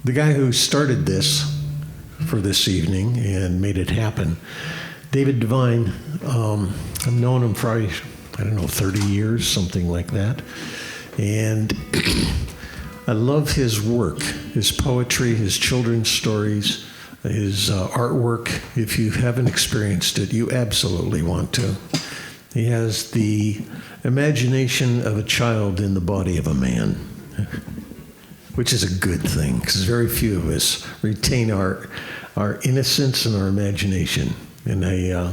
The guy who started this for this evening and made it happen, David Devine, I've known him for, 30 years, something like that. And I love his work, his poetry, his children's stories, his artwork. If you haven't experienced it, you absolutely want to. He has the imagination of a child in the body of a man, which is a good thing, because very few of us retain our innocence and our imagination. And I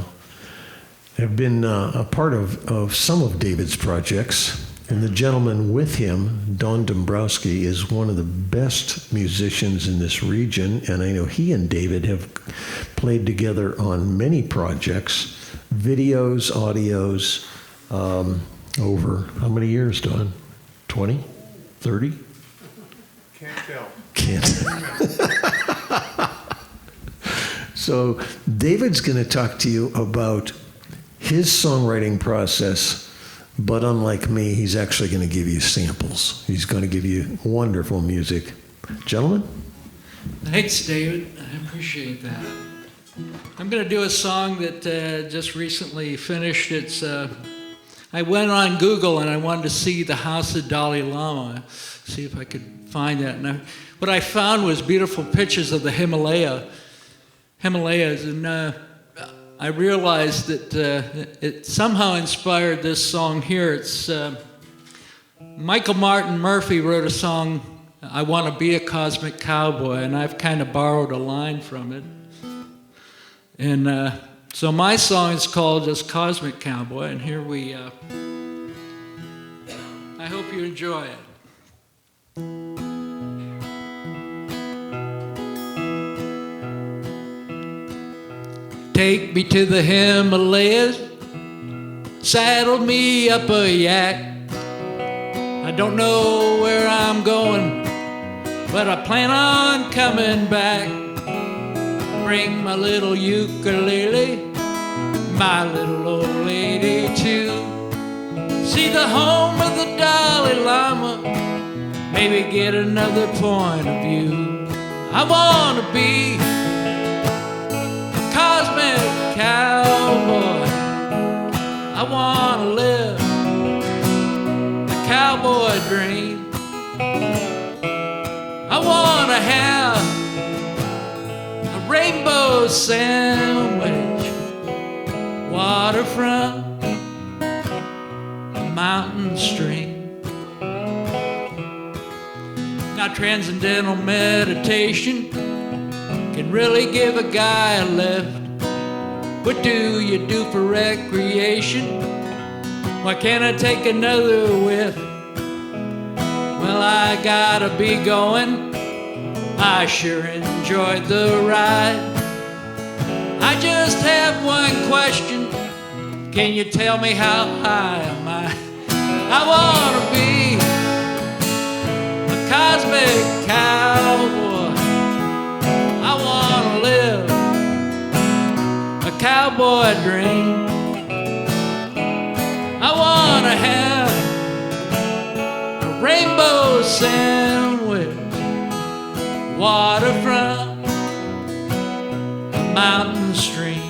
have been a part of some of David's projects. And the gentleman with him, Don Dombrowski, is one of the best musicians in this region. And I know he and David have played together on many projects, videos, audios, over how many years, Don? 20? 30? Can't tell. Can't. So David's going to talk to you about his songwriting process. But unlike me, he's actually going to give you samples. He's going to give you wonderful music. Gentlemen? Thanks, David. I appreciate that. I'm going to do a song that just recently finished. I went on Google and I wanted to see the house of Dalai Lama, see if I could find that. And what I found was beautiful pictures of the Himalayas. And I realized that it somehow inspired this song here. It's Michael Martin Murphey wrote a song, I Want to Be a Cosmic Cowboy, and I've kind of borrowed a line from it. And so my song is called just Cosmic Cowboy, and here we, I hope you enjoy it. Take me to the Himalayas, saddle me up a yak. I don't know where I'm going, but I plan on coming back. Bring my little ukulele, my little old lady too. See the home of the Dalai Lama, maybe get another point of view. I want to be cosmic cowboy. I want to live the cowboy dream. I want to have a rainbow sandwich, waterfront, a mountain stream. Now transcendental meditation can really give a guy a lift. What do you do for recreation? Why can't I take another whiff? Well, I gotta be going. I sure enjoyed the ride. I just have one question. Can you tell me how high am I? I wanna be a cosmic cowboy. I wanna live a cowboy dream. I wanna have a rainbow sandwich, waterfront, a mountain stream.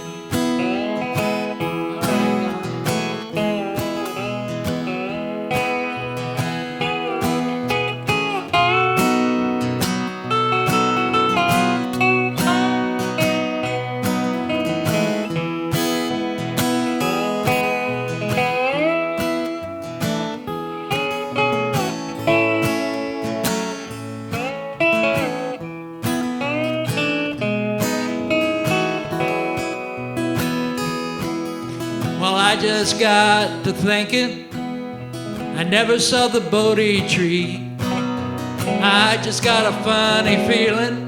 I just got to thinking, I never saw the Bodhi tree. I just got a funny feeling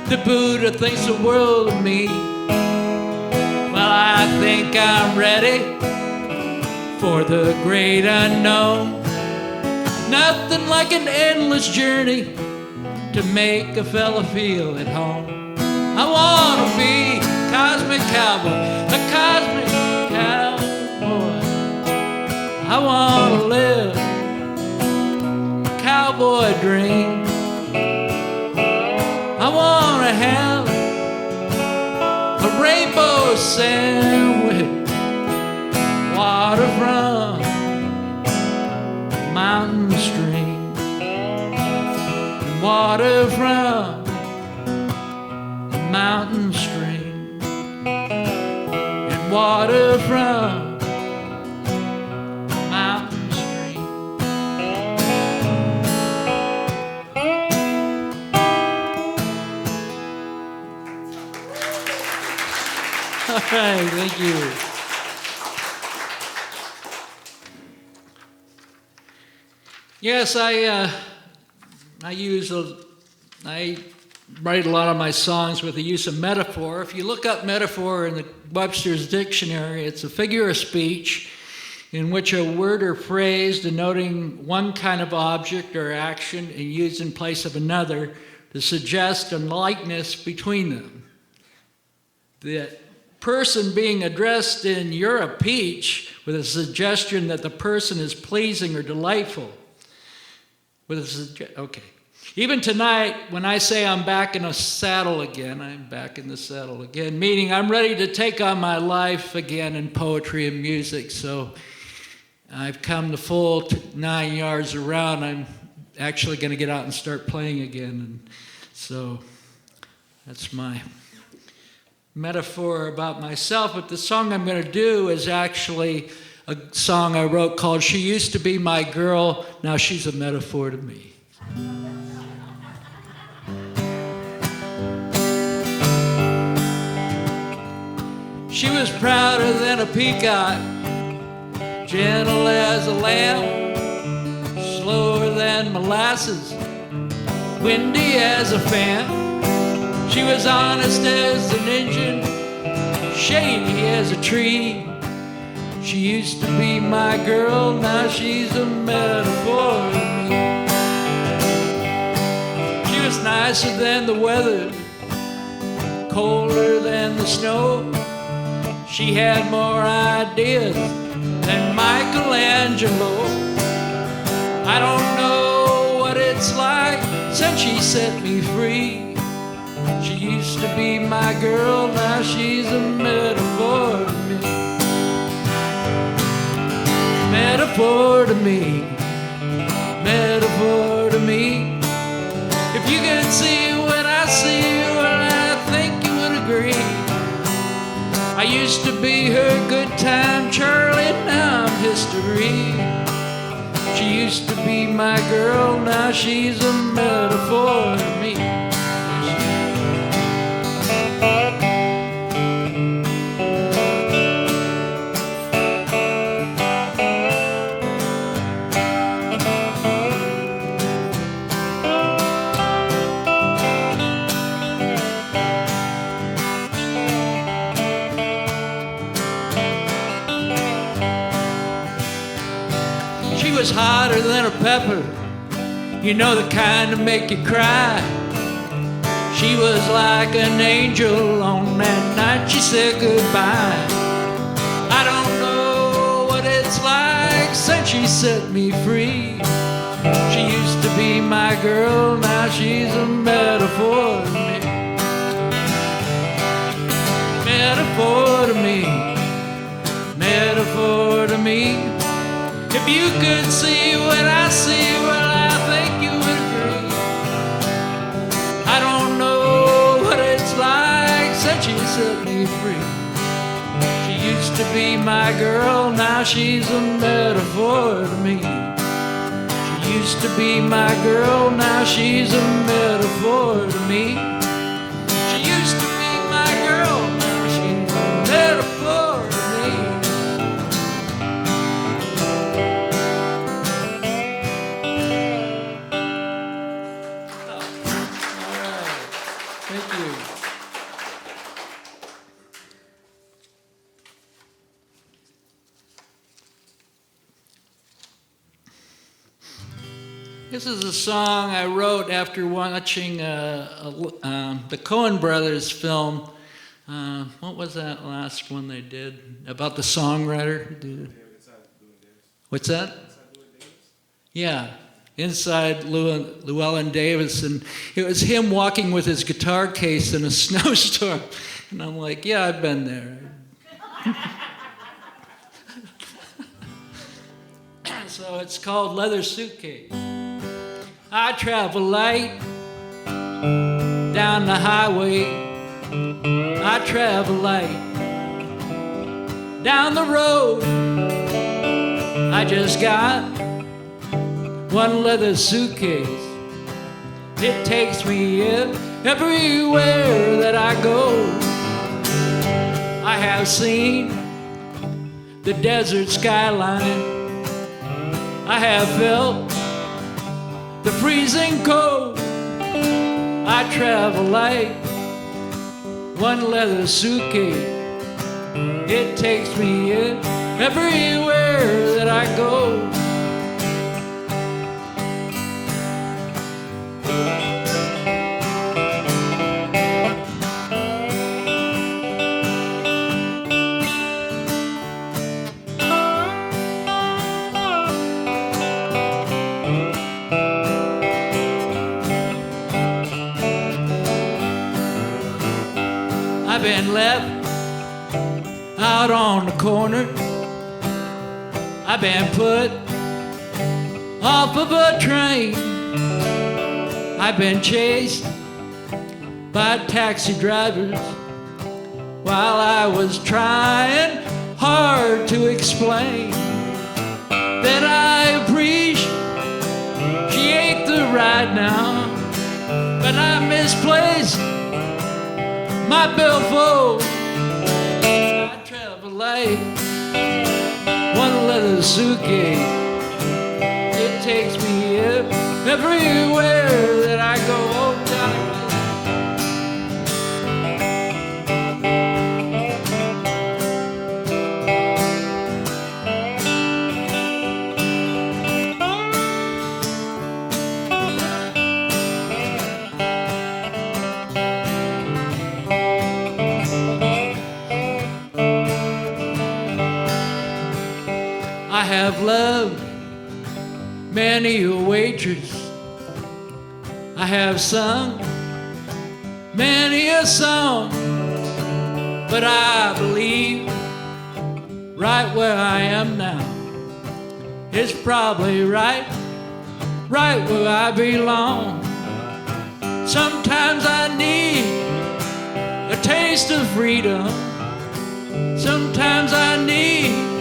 the Buddha thinks the world of me. Well, I think I'm ready for the great unknown. Nothing like an endless journey to make a fella feel at home. I want to be cosmic cowboy, a cosmic cowboy. I want to live a cowboy dream. sandwich, water from mountain stream, water from the mountain stream, and water from the mountain stream. All right, thank you. Yes, I write a lot of my songs with the use of metaphor. If you look up metaphor in the Webster's dictionary, it's a figure of speech in which a word or phrase denoting one kind of object or action and used in place of another to suggest a likeness between them. The person being addressed in "You're a peach" with a suggestion that the person is pleasing or delightful. Okay. Even tonight, when I say I'm back in a saddle again, I'm back in the saddle again, meaning I'm ready to take on my life again in poetry and music. So I've come the full 9 yards around. I'm actually going to get out and start playing again. And so that's my metaphor about myself. But the song I'm going to do is actually a song I wrote called "She Used to Be My Girl, Now She's a Metaphor to Me." She was prouder than a peacock, gentle as a lamb, slower than molasses, windy as a fan. She was honest as an engine, shady as a tree. She used to be my girl, now she's a metaphor to me. She was nicer than the weather, colder than the snow. She had more ideas than Michelangelo. I don't know what it's like since she set me free. She used to be my girl, now she's a metaphor to me. Metaphor to me, metaphor to me. If you could see what I see, well, I think you would agree. I used to be her good time Charlie, now I'm history. She used to be my girl, now she's a metaphor to me. Was hotter than a pepper, you know, the kind to make you cry. She was like an angel on that night she said goodbye. I don't know what it's like since she set me free. She used to be my girl, now she's a metaphor to me. Metaphor to me, metaphor to me. If you could see what I see, well, I think you would agree. I don't know what it's like since she set me free. She used to be my girl, now she's a metaphor to me. She used to be my girl, now she's a metaphor to me. She used to be my girl, now she's a metaphor to me. This is a song I wrote after watching the Coen brothers film. What was that last one they did? About the songwriter? What's that? Yeah, Inside Llewellyn Davis. And it was him walking with his guitar case in a snowstorm. And I'm like, yeah, I've been there. So it's called Leather Suitcase. I travel light down the highway. I travel light down the road. I just got one leather suitcase. It takes me everywhere that I go. I have seen the desert skyline. I have felt the freezing cold. I travel light, one leather suitcase. It takes me everywhere that I go. I've been left out on the corner. I've been put off of a train. I've been chased by taxi drivers while I was trying hard to explain that I appreciate the ride now, but I misplaced my billfold. I travel light, one leather suitcase. It takes me everywhere that I go. I have loved many a waitress. I have sung many a song, but I believe right where I am now is probably right where I belong. Sometimes I need a taste of freedom. Sometimes I need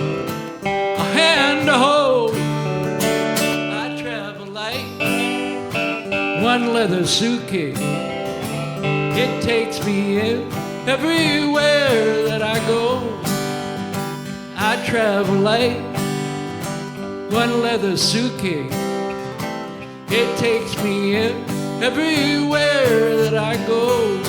hand to hold. I travel light, one leather suitcase. It takes me everywhere that I go. I travel light, one leather suitcase. It takes me everywhere that I go.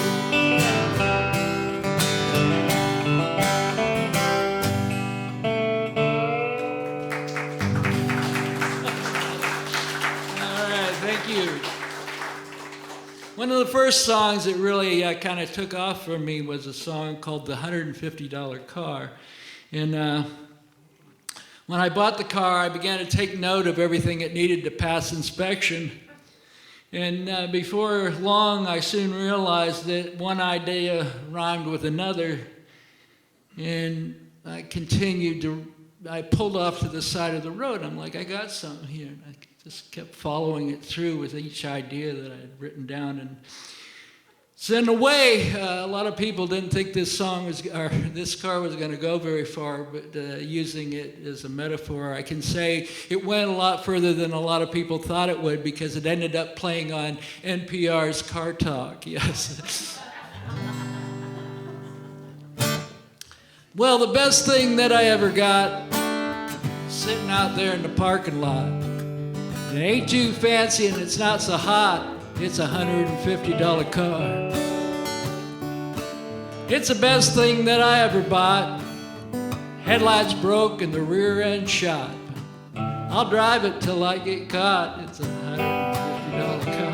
One of the first songs that really kind of took off for me was a song called The $150 Car. And when I bought the car, I began to take note of everything it needed to pass inspection. And before long, I soon realized that one idea rhymed with another. And I pulled off to the side of the road. I'm like, I got something here. I just kept following it through with each idea that I had written down. And so in a way, a lot of people didn't think this car was going to go very far, but using it as a metaphor, I can say it went a lot further than a lot of people thought it would, because it ended up playing on NPR's Car Talk. Yes. Well, the best thing that I ever got, sitting out there in the parking lot. It ain't too fancy and it's not so hot. It's a $150 car. It's the best thing that I ever bought. Headlights broke and the rear end shot. I'll drive it till I get caught. It's a $150 car.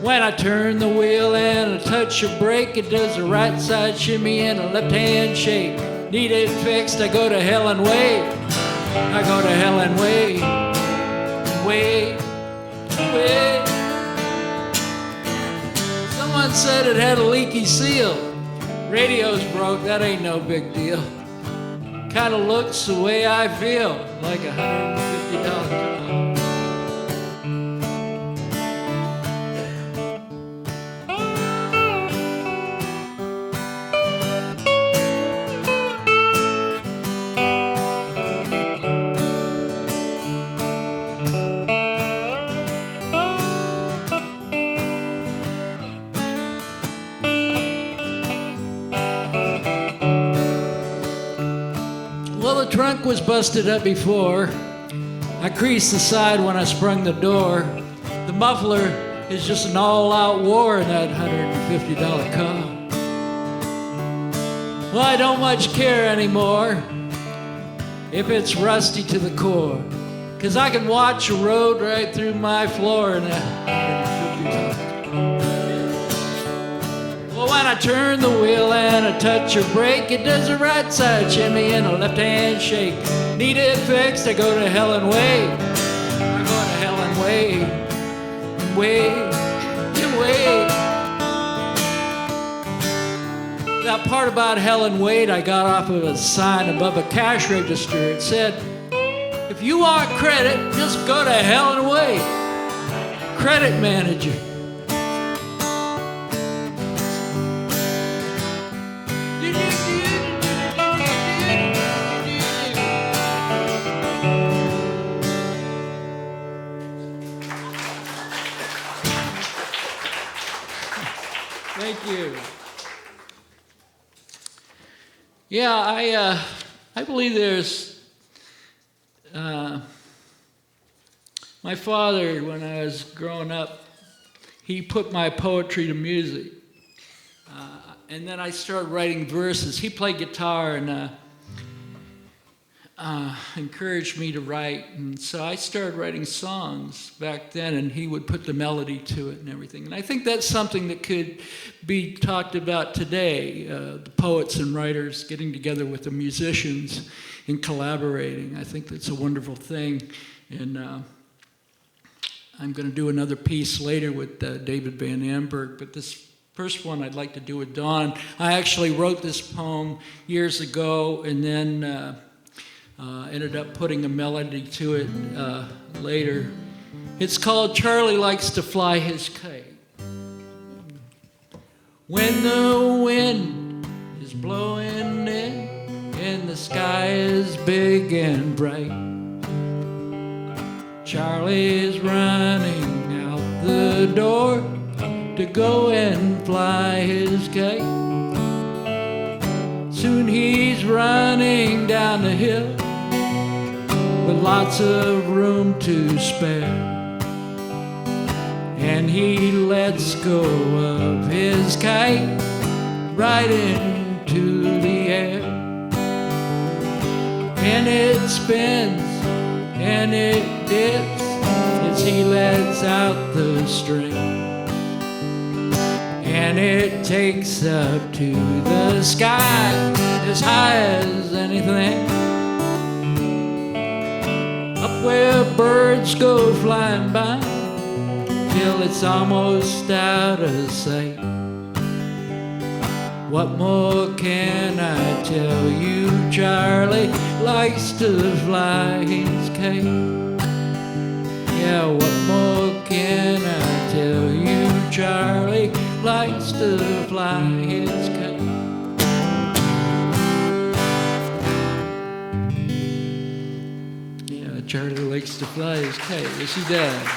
When I turn the wheel and I touch a brake, it does a right side shimmy and a left hand shake. Need it fixed, I go to hell and wait. I go to hell and wait, wait, wait. Someone said it had a leaky seal. Radio's broke, that ain't no big deal. Kinda looks the way I feel, like $150 car. Well, the trunk was busted up before. I creased the side when I sprung the door. The muffler is just an all-out war in that $150 car. Well, I don't much care anymore if it's rusty to the core, 'cause I can watch a road right through my floor in that $150 car. Well, when I turn the wheel and I touch a brake, it does a right side shimmy and a left hand shake. Need it fixed, I go to hell and wait. I go to hell and wait, and wait, and wait. That part about hell and wait, I got off of a sign above a cash register. It said, if you want credit, just go to hell and wait. Credit manager. Thank you. Yeah, I believe there's, my father, when I was growing up, he put my poetry to music. And then I started writing verses. He played guitar and encouraged me to write. And so I started writing songs back then, and he would put the melody to it and everything. And I think that's something that could be talked about today, the poets and writers getting together with the musicians and collaborating. I think that's a wonderful thing. And I'm going to do another piece later with David Van Amburg, but this first one I'd like to do with Don. I actually wrote this poem years ago and then ended up putting a melody to it later. It's called Charlie Likes to Fly His Kite. When the wind is blowing in and the sky is big and bright, Charlie's running out the door to go and fly his kite. Soon he's running down the hill with lots of room to spare, and he lets go of his kite right into the air, and it spins and it dips as he lets out the string, and it takes up to the sky as high as anything, up where birds go flying by till it's almost out of sight. What more can I tell you? Charlie likes to fly his kite. Yeah, what more can I tell you? Charlie likes to fly his kite. Yeah, Charlie likes to fly his kite. Yes, he does.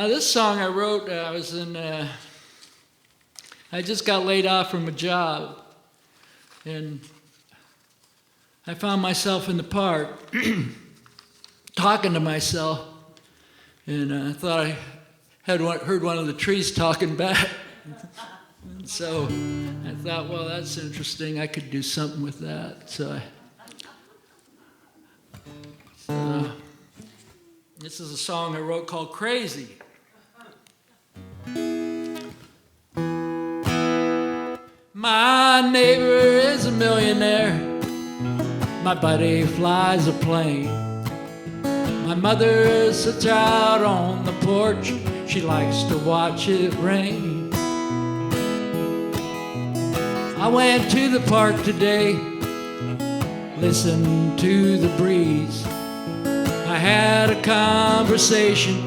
This song I wrote, I just got laid off from a job, and I found myself in the park talking to myself, and I thought I had heard one of the trees talking back. And so I thought, well, that's interesting. I could do something with that. So this is a song I wrote called Crazy. My neighbor is a millionaire. My buddy flies a plane. My mother sits out on the porch. She likes to watch it rain. I went to the park today, listened to the breeze. I had a conversation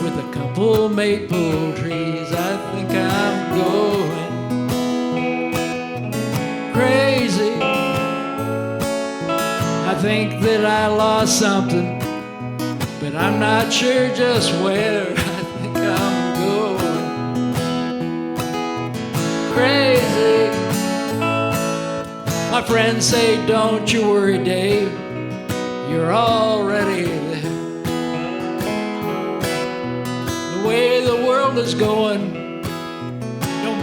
with a couple maple trees. I think I'm going crazy. I think that I lost something, but I'm not sure just where. I think I'm going crazy. My friends say, don't you worry, Dave, you're already there. The way the world is going don't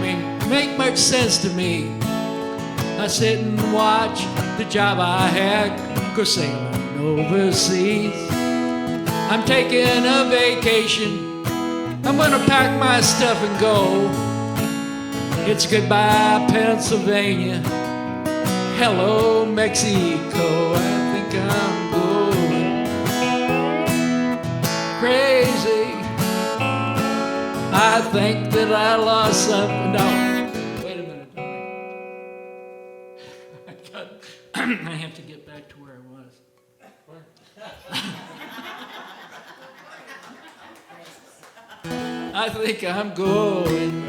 make much sense to me. I sit and watch the job I had go sailing overseas. I'm taking a vacation. I'm gonna pack my stuff and go. It's goodbye, Pennsylvania. Hello, Mexico. I think I'm going crazy. I think that I lost something. No, wait a minute, Tony. I have to get back to where I was. I think I'm going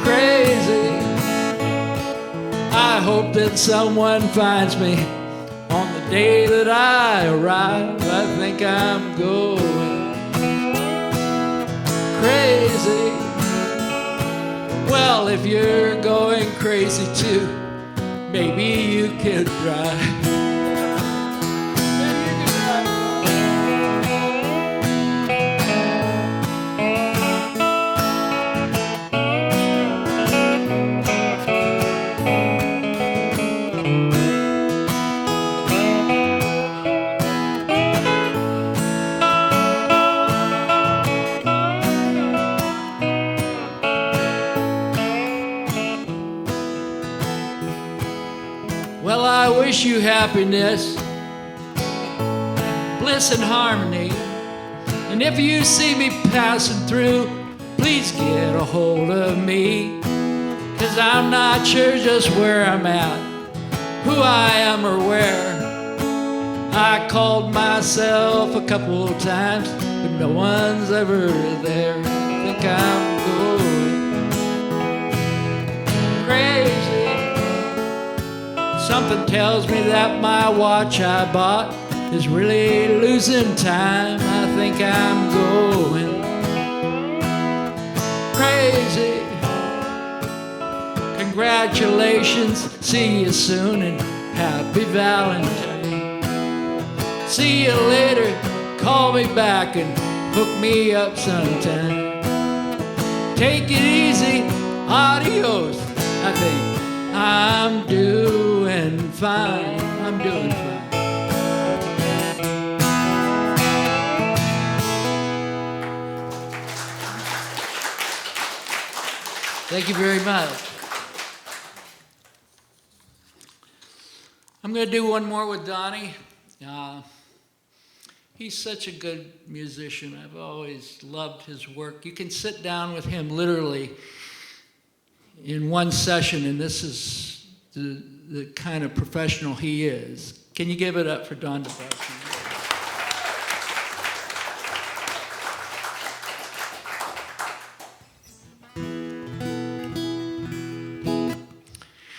crazy. I hope that someone finds me on the day that I arrive. I think I'm going crazy. Well, if you're going crazy too, maybe you can drive. Well, I wish you happiness, bliss and harmony. And if you see me passing through, please get a hold of me. 'Cause I'm not sure just where I'm at, who I am or where. I called myself a couple of times, but no one's ever there. I think I'm going crazy. Something tells me that my watch I bought is really losing time. I think I'm going crazy. Congratulations, see you soon, and happy Valentine. See you later, call me back and hook me up sometime. Take it easy, adios. I think I'm doing fine. I'm doing fine. Thank you very much. I'm going to do one more with Donnie. He's such a good musician. I've always loved his work. You can sit down with him literally in one session, and this is the kind of professional he is. Can you give it up for Don Dombrowski?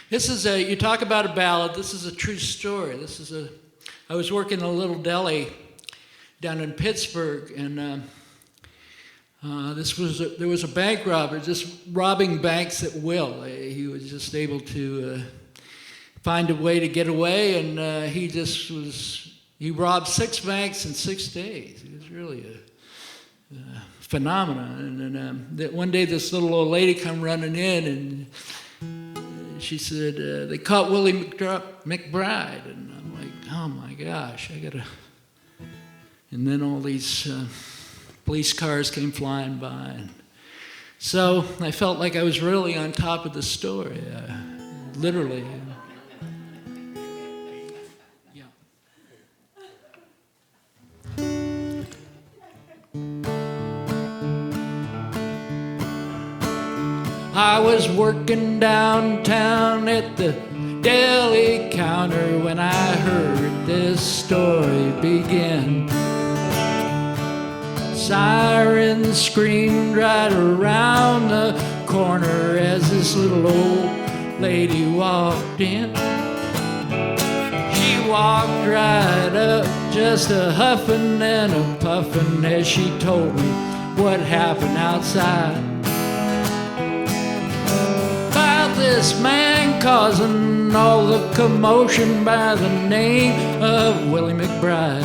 This is you talk about a ballad, this is a true story. I was working in a little deli down in Pittsburgh, and there was a bank robber just robbing banks at will. He was just able to find a way to get away, and he robbed 6 banks in 6 days. It was really a phenomenon. And that one day this little old lady come running in, and she said, they caught Willie McBride. And I'm like, oh my gosh, I gotta. And then all these police cars came flying by. And so I felt like I was really on top of the story, literally. Yeah. I was working downtown at the deli counter when I heard this story begin. Sirens screamed right around the corner as this little old lady walked in. She walked right up, just a huffing and a puffing as she told me what happened outside. About this man causing all the commotion by the name of Willie McBride.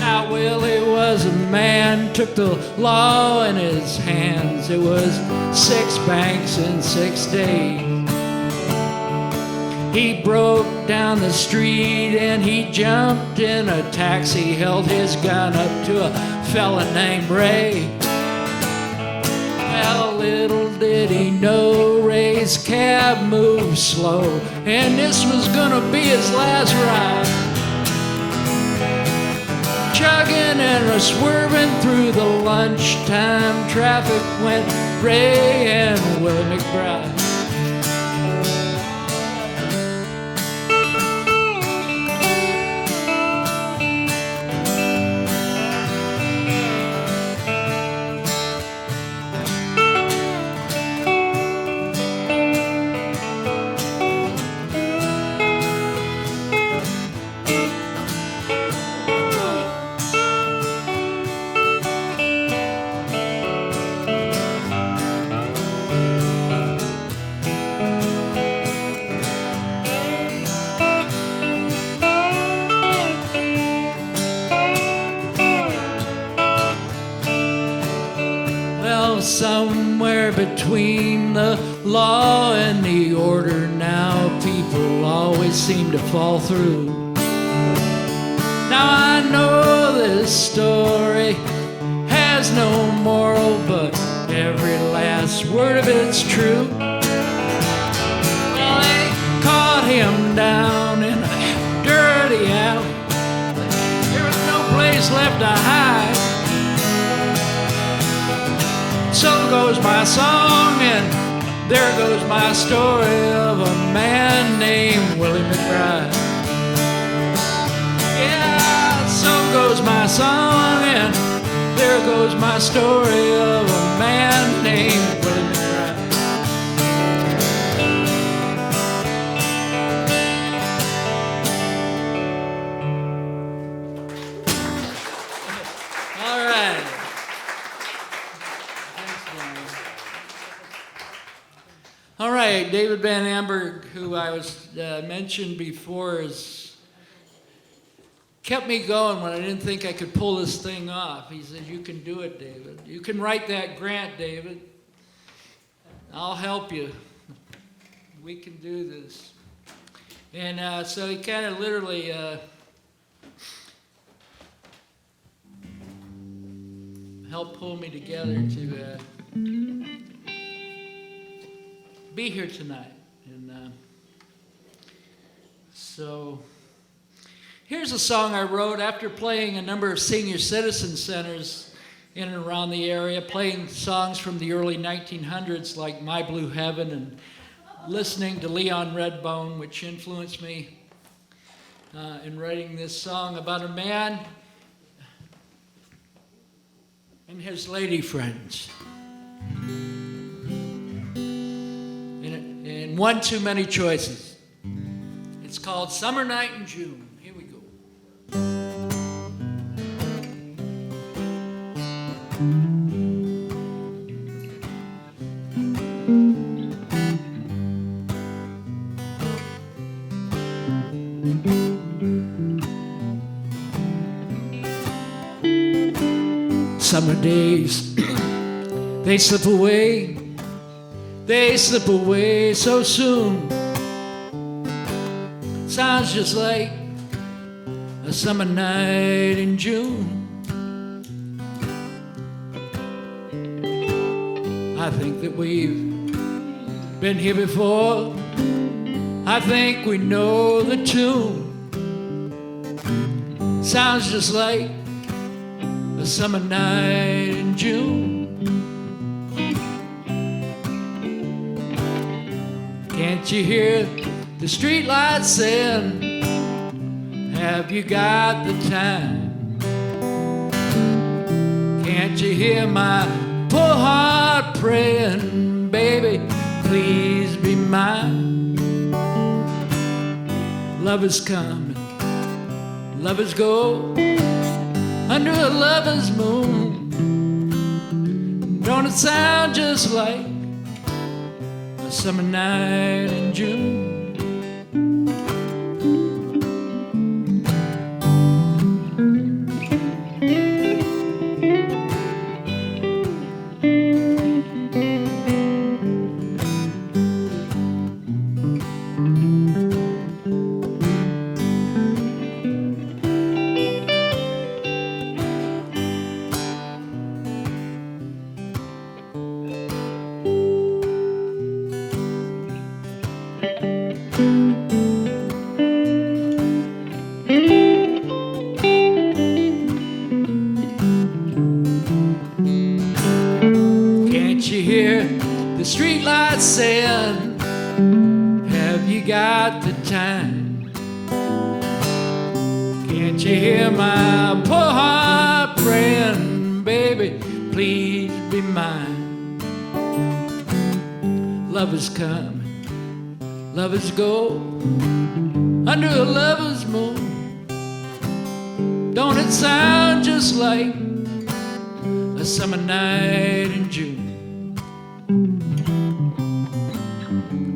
Now Willie was a man, took the law in his hands. It was 6 banks in 6 days. He broke down the street and he jumped in a taxi, held his gun up to a fella named Ray. Well, little did he know Ray's cab moved slow, and this was gonna be his last ride. Chugging and swerving through the lunchtime traffic went Ray and Willie McBride. Somewhere between the law and the order now, people always seem to fall through. Now I know this story has no moral, but every last word of it's true. Well, they caught him down in a dirty alley. There was no place left to hide. So goes my song, and there goes my story of a man named Willie McBride. Yeah, so goes my song, and there goes my story of a man named Willie McBride. All right. All right, David Van Amburg, who I was mentioned before, has kept me going when I didn't think I could pull this thing off. He said, "You can do it, David. You can write that grant, David. I'll help you. We can do this." And so he kind of literally helped pull me together to be here tonight. And so here's a song I wrote after playing a number of senior citizen centers in and around the area, playing songs from the early 1900s like My Blue Heaven, and listening to Leon Redbone, which influenced me in writing this song about a man and his lady friends. And one too many choices. It's called Summer Night in June. Here we go. Summer days, they slip away. They slip away so soon. Sounds just like a summer night in June. I think that we've been here before. I think we know the tune. Sounds just like a summer night in June. Can't you hear the streetlights saying, have you got the time? Can't you hear my poor heart praying, baby, please be mine? Love is coming, lovers go under a lover's moon. Don't it sound just like a summer night in June? Saying, have you got the time? Can't you hear my poor heart praying, baby, please be mine? Lovers come, lovers go under a lover's moon. Don't it sound just like a summer night in June?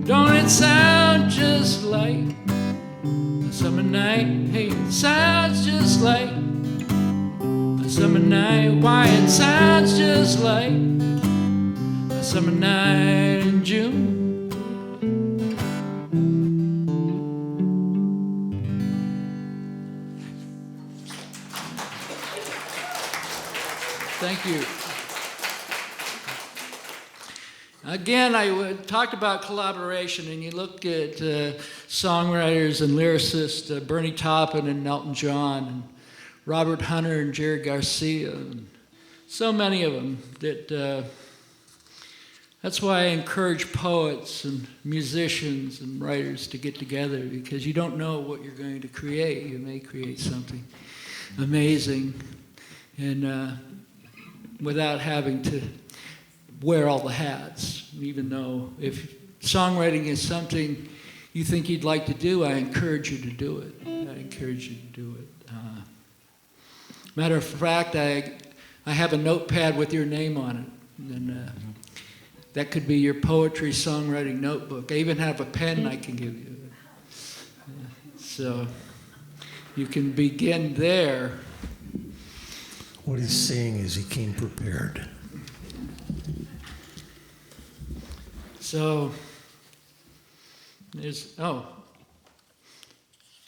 Don't it sound just like a summer night? Hey, it sounds just like a summer night. Why, it sounds just like a summer night in June. Thank you. Again, I talked about collaboration, and you look at songwriters and lyricists, Bernie Taupin and Elton John, and Robert Hunter and Jerry Garcia, and so many of them. That's why I encourage poets and musicians and writers to get together, because you don't know what you're going to create. You may create something amazing, and without having to wear all the hats, even though if songwriting is something you think you'd like to do, I encourage you to do it. I encourage you to do it. Matter of fact, I have a notepad with your name on it, and that could be your poetry songwriting notebook. I even have a pen I can give you. So you can begin there. What he's saying is he came prepared. So, there's,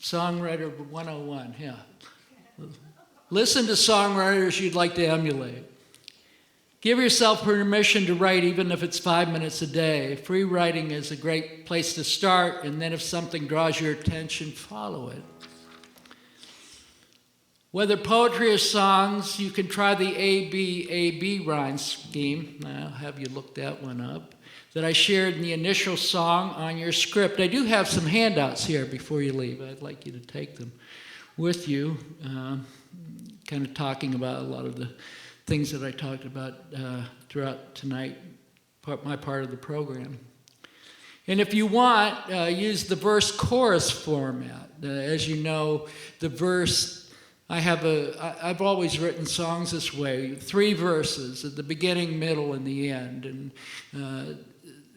Songwriter 101, yeah. Listen to songwriters you'd like to emulate. Give yourself permission to write, even if it's 5 minutes a day. Free writing is a great place to start, and then if something draws your attention, follow it. Whether poetry or songs, you can try the A-B rhyme scheme. I'll have you look that one up. That I shared in the initial song on your script. I do have some handouts here before you leave. I'd like you to take them with you, kind of talking about a lot of the things that I talked about throughout tonight, my part of the program. And if you want, use the verse-chorus format. As you know, the verse, I've always written songs this way, 3 verses at the beginning, middle, and the end. And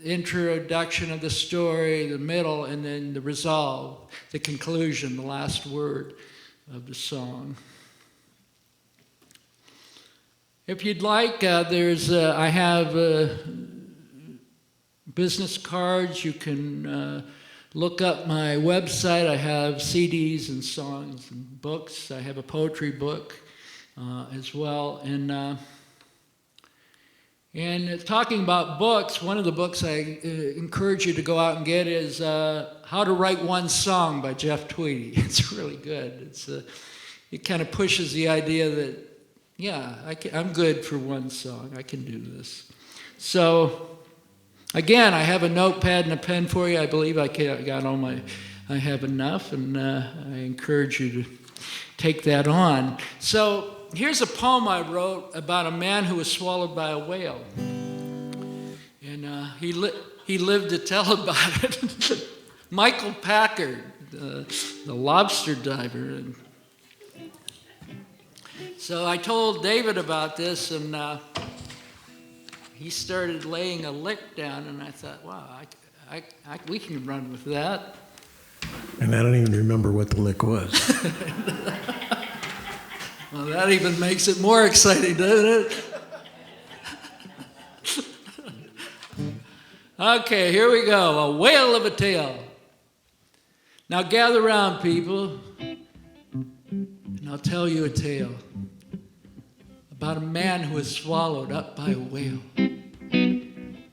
introduction of the story, the middle, and then the resolve, the conclusion, the last word of the song. If you'd like, I have business cards. You can look up my website. I have CDs and songs and books. I have a poetry book as well. And talking about books, one of the books I encourage you to go out and get is How to Write One Song by Jeff Tweedy. It's really good. It kind of pushes the idea that, yeah, I'm good for one song. I can do this. So Again, I have a notepad and a pen for you. I believe I have enough, and I encourage you to take that on. So here's a poem I wrote about a man who was swallowed by a whale. And he lived to tell about it. Michael PACA, the lobster diver. So I told David about this, and he started laying a lick down, and I thought, wow, we can run with that. And I don't even remember what the lick was. Well, that even makes it more exciting, doesn't it? Okay, here we go. A whale of a tale. Now gather round, people, and I'll tell you a tale about a man who was swallowed up by a whale.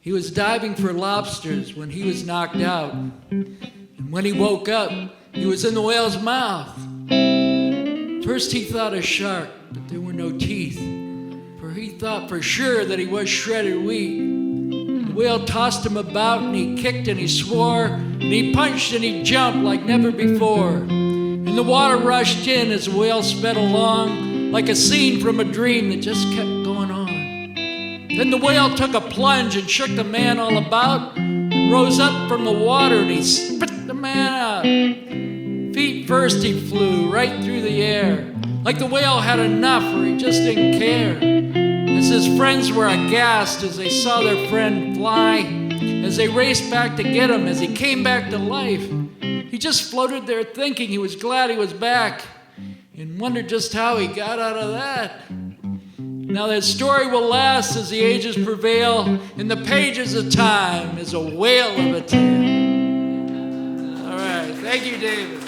He was diving for lobsters when he was knocked out. And when he woke up, he was in the whale's mouth. First he thought a shark, but there were no teeth, for he thought for sure that he was shredded wheat. The whale tossed him about, and he kicked and he swore, and he punched and he jumped like never before. And the water rushed in as the whale sped along, like a scene from a dream that just kept going on. Then the whale took a plunge and shook the man all about, and rose up from the water, and he spit the man out. Feet first he flew right through the air, like the whale had enough or he just didn't care. As his friends were aghast as they saw their friend fly, as they raced back to get him, as he came back to life, he just floated there thinking he was glad he was back and wondered just how he got out of that. Now that story will last as the ages prevail, and the pages of time is a whale of a tale. All right, thank you, David.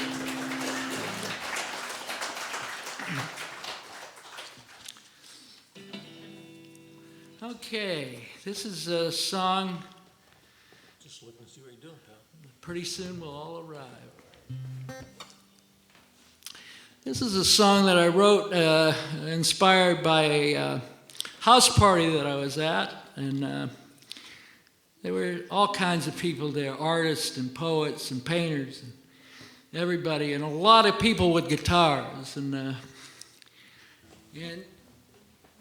Okay, this is a song. Just looking to see what you're doing, pal. Pretty soon we'll all arrive. This is a song that I wrote inspired by a house party that I was at, and there were all kinds of people there, artists and poets and painters and everybody, and a lot of people with guitars. And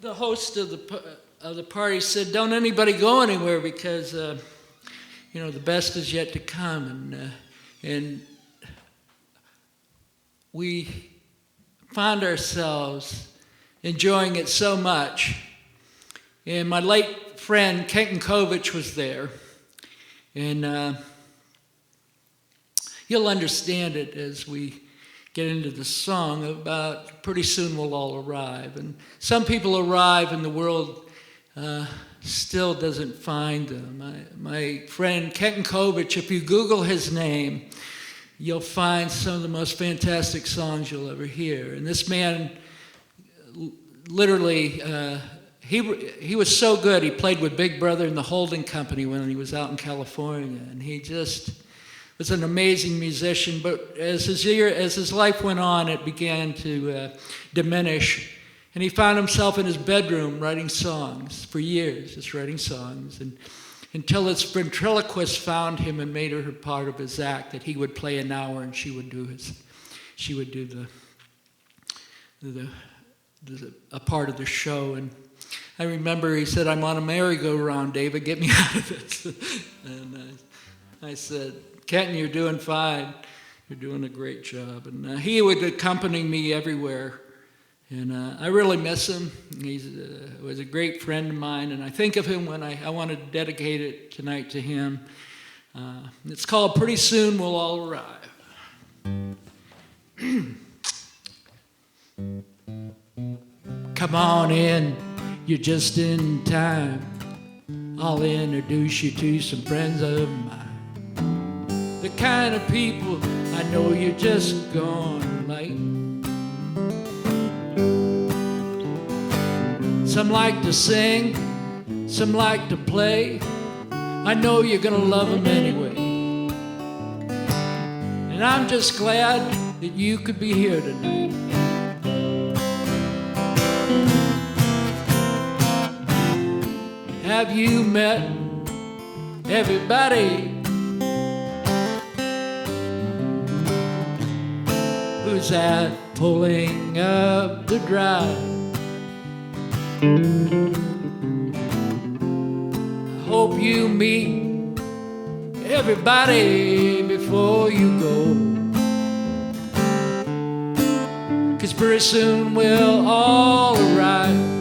the host of the party said, "Don't anybody go anywhere because the best is yet to come." And we found ourselves enjoying it so much. And my late friend Kenton Kovich was there, and you'll understand it as we get into the song about pretty soon we'll all arrive. And some people arrive and the world still doesn't find them. My friend Kenton Kovich, if you Google his name, you'll find some of the most fantastic songs you'll ever hear. And this man, literally, he was so good. He played with Big Brother and the Holding Company when he was out in California, and he just was an amazing musician. But as his life went on, it began to diminish, and he found himself in his bedroom writing songs for years, just writing songs, and until his ventriloquist found him and made her part of his act, that he would play an hour and she would do a part of the show. And I remember he said, "I'm on a merry-go-round, David, get me out of it." And I said, "Kenton, you're doing fine. You're doing a great job." And he would accompany me everywhere. And I really miss him. He was a great friend of mine, and I think of him when I want to dedicate it tonight to him. It's called "Pretty Soon We'll All Arrive." Come on in, you're just in time. I'll introduce you to some friends of mine. The kind of people I know you're just gonna like. Some like to sing, some like to play. I know you're gonna love them anyway. And I'm just glad that you could be here tonight. Have you met everybody who's at pulling up the drive. I hope you meet everybody before you go, 'cause pretty soon we'll all arrive.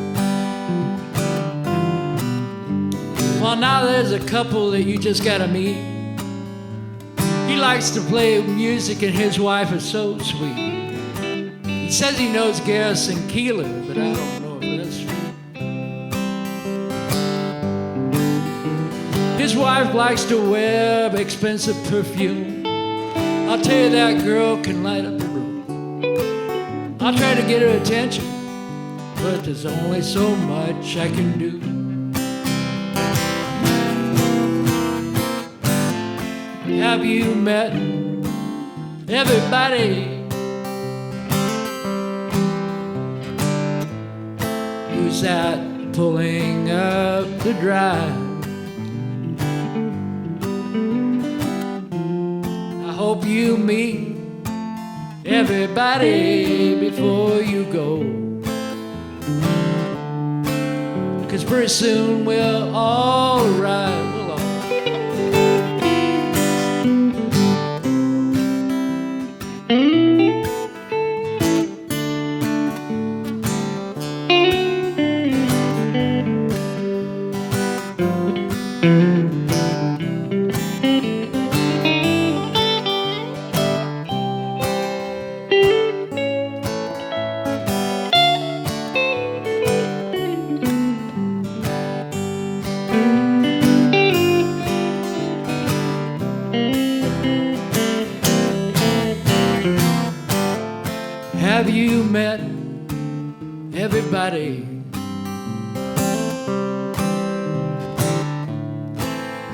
Well, now there's a couple that you just gotta meet. He likes to play music and his wife is so sweet. He says he knows Garrison Keillor, but I don't know if that's true. His wife likes to wear expensive perfume. I'll tell you, that girl can light up the room. I'll try to get her attention, but there's only so much I can do. Have you met everybody who's at pulling up the drive? I hope you meet everybody before you go, 'cause pretty soon we'll all arrive. Have you met everybody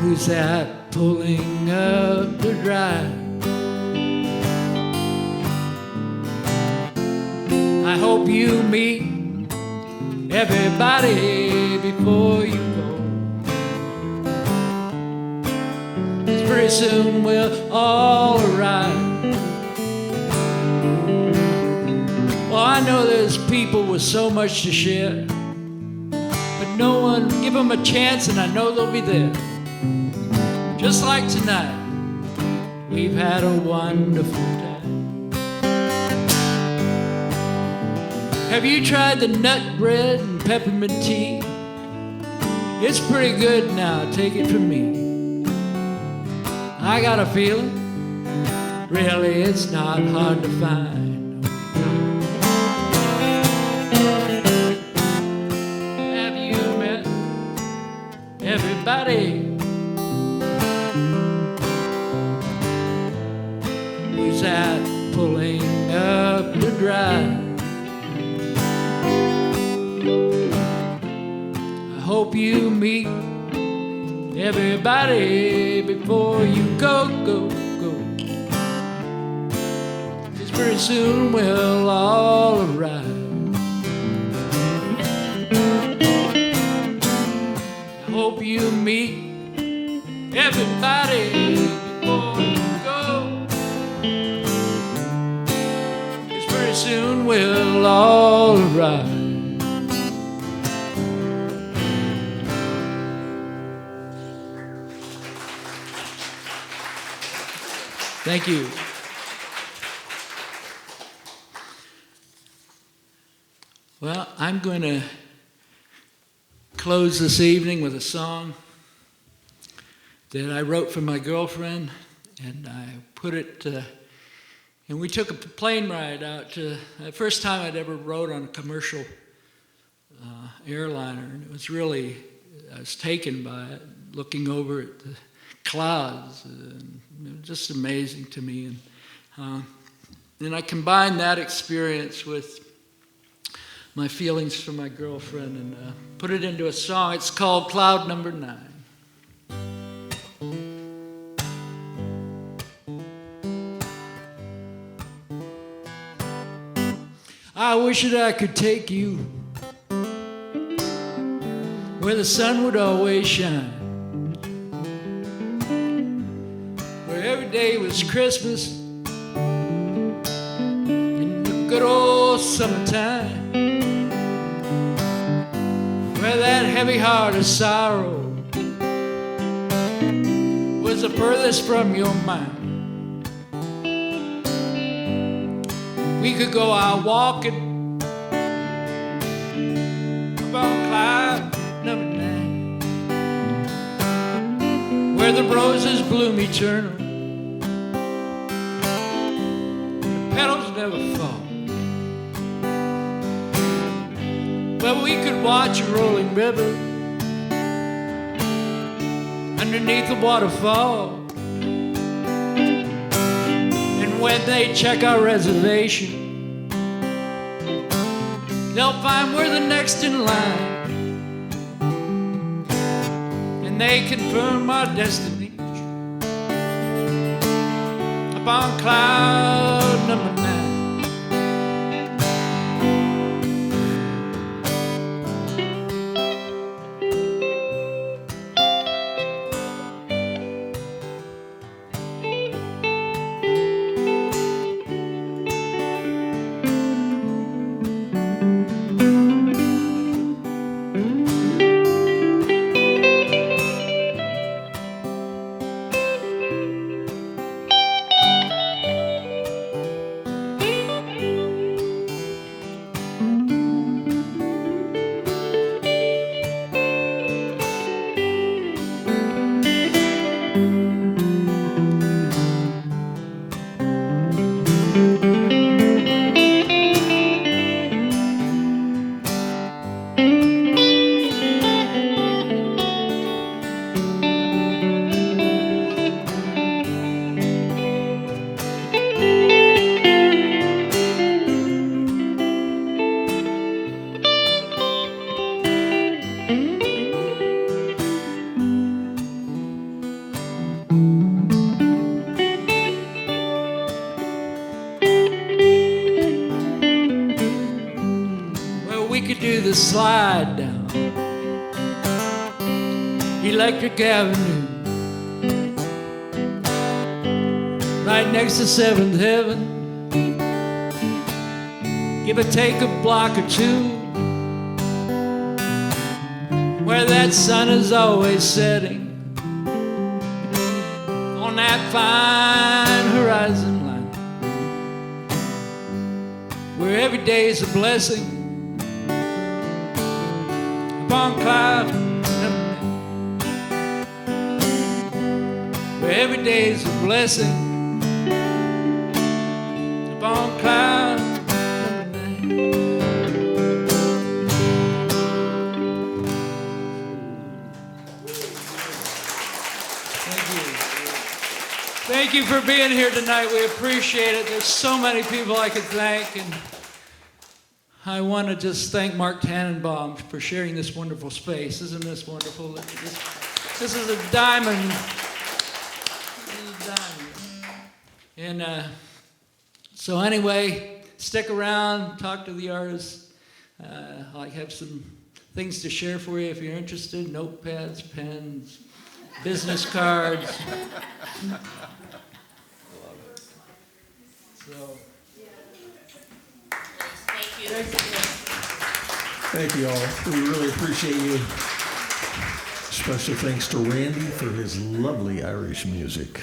who's at pulling up the drive? I hope you meet everybody before you go, 'cause pretty soon we'll all arrive. Well, I know there's people with so much to share, but no one give them a chance, and I know they'll be there. Just like tonight, we've had a wonderful time. Have you tried the nut bread and peppermint tea? It's pretty good now, take it from me. I got a feeling, really it's not hard to find. Everybody who's at pulling up the drive? I hope you meet everybody before you go, go, go, 'cause pretty soon we'll all arrive. Hope you meet everybody before you go, 'cause pretty soon we'll all arrive. Thank you. Well, I'm going to close this evening with a song that I wrote for my girlfriend, and I put it, and we took a plane ride out to, the first time I'd ever rode on a commercial airliner, and it was really, I was taken by it, looking over at the clouds, and it was just amazing to me. And I combined that experience with my feelings for my girlfriend and put it into a song. It's called Cloud Number 9. I wish that I could take you where the sun would always shine, was Christmas in the good old summertime, where that heavy heart of sorrow was the furthest from your mind. We could go out walking up on Clyde number 9, where the roses bloom eternal, the petals never fall. Well, we could watch a rolling river underneath the waterfall, and when they check our reservation, they'll find we're the next in line, and they confirm our destiny up on cloud number 9. Slide down Electric Avenue, right next to 7th Heaven. Give or take a block or two, where that sun is always setting on that fine horizon line, where every day is a blessing on cloud number 9, where every day is a blessing upon cloud number 9. Thank you for being here tonight. We appreciate it. There's so many people I could thank, and I want to just thank Mark Tannenbaum for sharing this wonderful space. Isn't this wonderful? This is a diamond. This is a diamond. And so anyway, stick around, talk to the artists. I have some things to share for you if you're interested. Notepads, pens, business cards. So. Thank you all. We really appreciate you. Special thanks to Randy for his lovely Irish music.